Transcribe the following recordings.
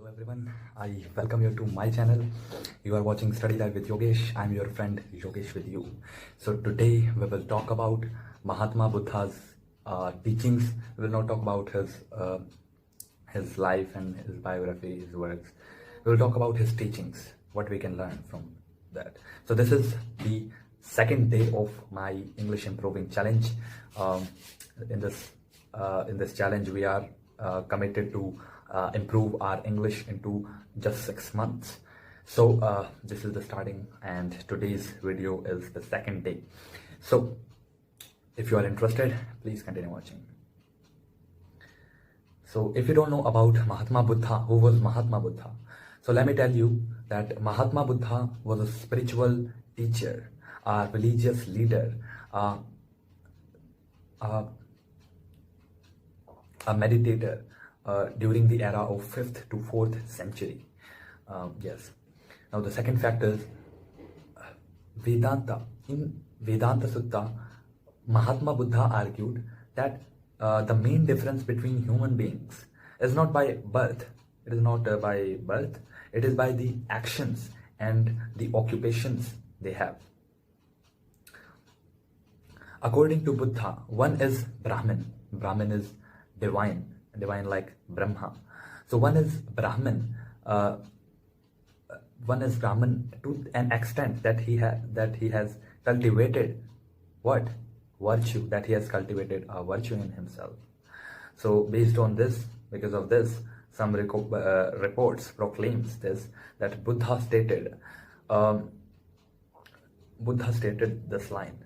everyone, I welcome you to my channel. You are watching Study Live with Yogesh. I'm your friend Yogesh with you. So today we will talk about Mahatma Buddha's teachings. We will not talk about his life and his biography, his works. We will talk about his teachings, what we can learn from that. So this is the second day of my English improving challenge. In this challenge, we are committed to improve our English into just 6 months. So this is the starting, and today's video is the second day. So if you are interested, please continue watching. So if you don't know about Mahatma Buddha, who was Mahatma Buddha? So let me tell you that Mahatma Buddha was a spiritual teacher, a religious leader, a meditator during the era of 5th to 4th century. Yes. Now the second fact is Vedanta. In Vedanta Sutta, Mahatma Buddha argued that the main difference between human beings is not by birth. It is not by birth. It is by the actions and the occupations they have. According to Buddha, one is Brahmin. Brahmin is divine like Brahma. So one is Brahmin. One is Brahmin to an extent that he has cultivated what? Virtue. That he has cultivated a virtue in himself. So based on this, because of this, some reports proclaims this, that Buddha stated this line.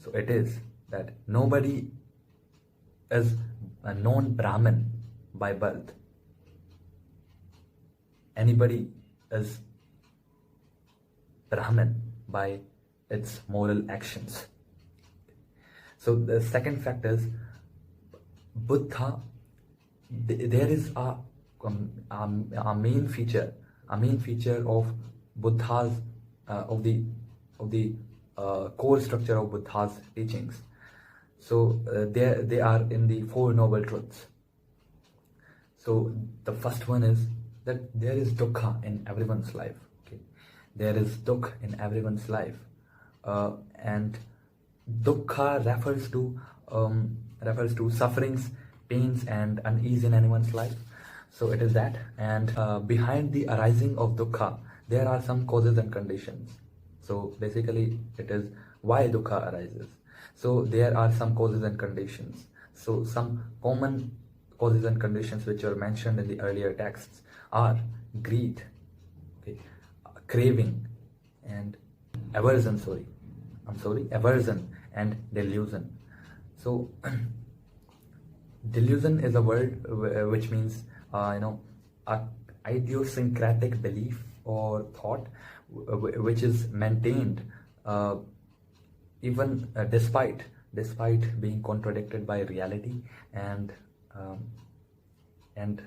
So it is that nobody is a non-Brahmin by birth. Anybody is Brahmin by its moral actions. So the second fact is Buddha. There is a main feature of Buddha's of the core structure of Buddha's teachings. So they are in the Four Noble Truths. So the first one is that there is dukkha in everyone's life. Okay, there is dukkha in everyone's life, and dukkha refers to sufferings, pains, and unease in anyone's life. So it is that, and behind the arising of dukkha, there are some causes and conditions. So basically, it is why dukkha arises. So there are some causes and conditions. So some common causes and conditions which are mentioned in the earlier texts are greed, okay, craving, and aversion. Aversion and delusion. So delusion is a word which means a idiosyncratic belief or thought which is maintained even despite being contradicted by reality and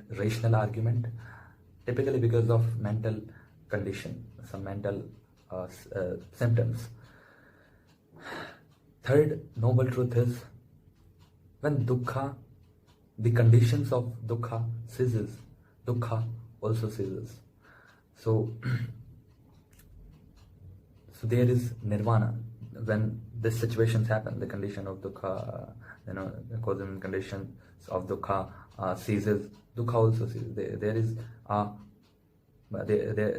rational argument, typically because of mental condition, some mental symptoms. Third noble truth is when dukkha, the conditions of dukkha ceases, dukkha also ceases. So there is nirvana. When these situations happen, the condition of dukkha, the causes and conditions of dukkha ceases, dukkha also ceases.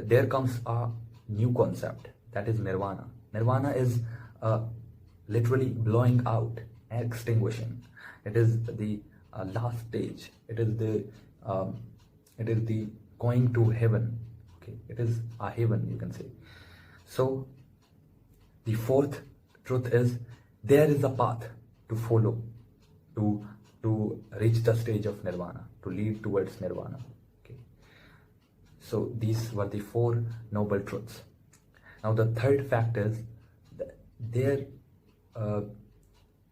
There comes a new concept, that is nirvana. Nirvana is literally blowing out, extinguishing. It is the last stage. It is the going to heaven. Okay, it is a heaven, you can say. So the fourth truth is there is a path to follow to reach the stage of nirvana, to lead towards nirvana. Okay. So these were the four noble truths. Now the third fact is that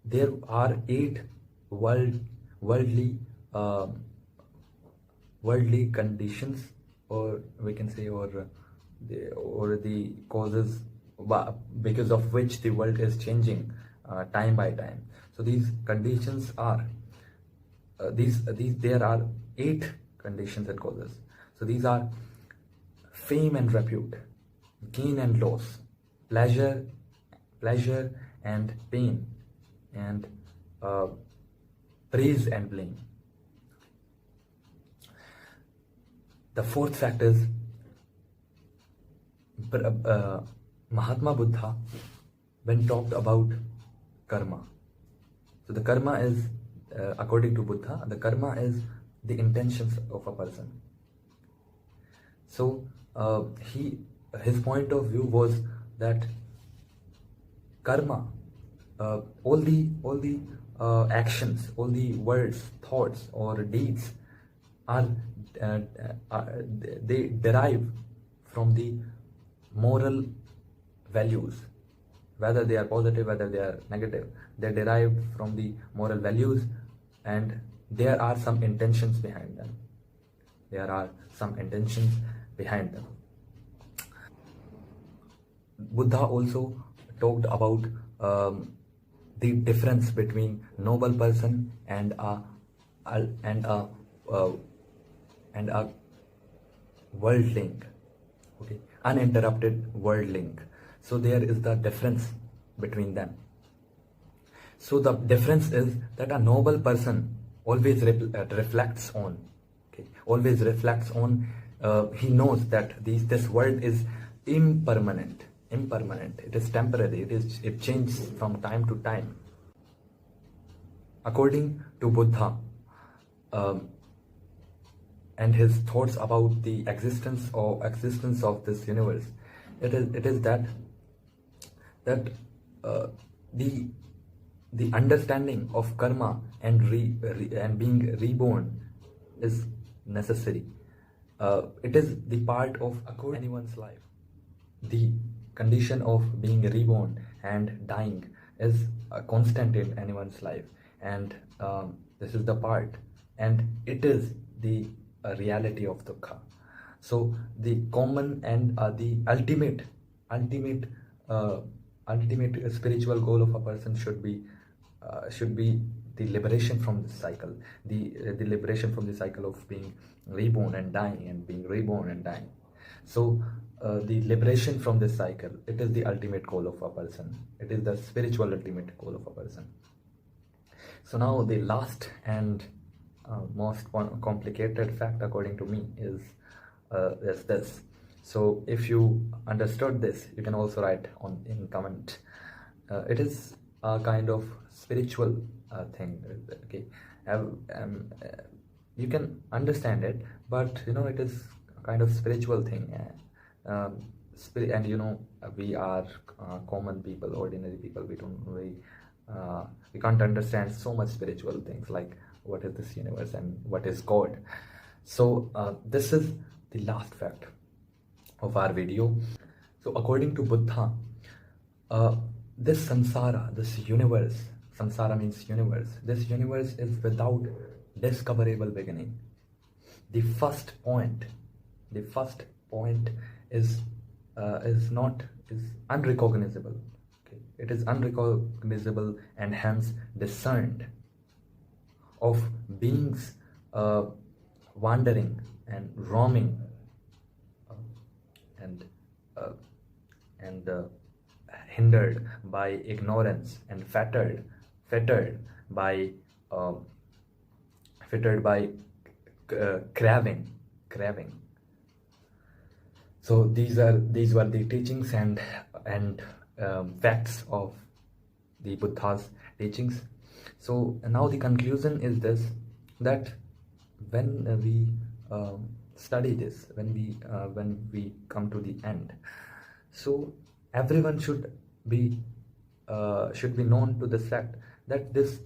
there are 8 worldly conditions, or we can say, or the causes because of which the world is changing time by time. So these conditions are there are 8 conditions and causes. So these are fame and repute, gain and loss, pleasure and pain, and praise and blame. The fourth fact is Mahatma Buddha, when talked about karma. So the karma is, according to Buddha, the karma is the intentions of a person. So his point of view was that karma, all the actions, all the words, thoughts, or deeds are they derive from the moral values, whether they are positive, whether they are negative. They derive from the moral values, and there are some intentions behind them. Buddha also talked about the difference between noble person and a worldling, okay, uninterrupted worldling. So there is the difference between them. So the difference is that a noble person always reflects on, okay, he knows that this world is impermanent. It is temporary. It changes from time to time. According to Buddha, and his thoughts about the existence of this universe, it is that the understanding of karma and being reborn is necessary. It is the part of anyone's life. The condition of being reborn and dying is a constant in anyone's life, and this is the part, and it is the reality of dukkha. So the common and the ultimate spiritual goal of a person should be the liberation from this cycle, the liberation from the cycle of being reborn and dying, and being reborn and dying. So the liberation from this cycle, it is the ultimate goal of a person. It is the spiritual ultimate goal of a person. So now the last and most complicated fact, according to me, is this. So if you understood this, you can also write in comment. It is a kind of spiritual thing, okay. You can understand it, but it is a kind of spiritual thing. And we are common people, ordinary people. We can't understand so much spiritual things, like what is this universe and what is God. So this is the last fact of our video. So according to Buddha, this samsara, this universe, samsara means universe, this universe is without discoverable beginning. The first point is unrecognizable. Okay? It is unrecognizable and hence discerned of beings wandering and roaming and hindered by ignorance and fettered by craving. So these were the teachings and facts of the Buddha's teachings. So now the conclusion is this, that when we study this, when we come to the end, so everyone should be known to the fact that this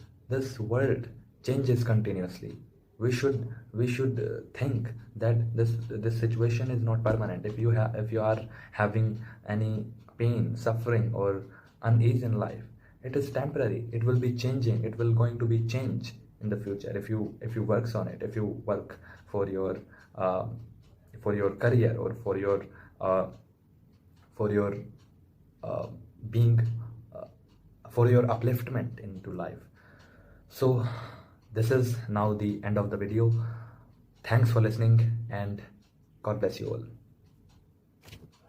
world changes continuously. We should think that this situation is not permanent. If you are having any pain, suffering, or unease in life, it is temporary. It will be changing. It will going to be change in the future if you works on it. If you work for your career, or for your being, for your upliftment into life. So this is now the end of the video. Thanks for listening, and God bless you all.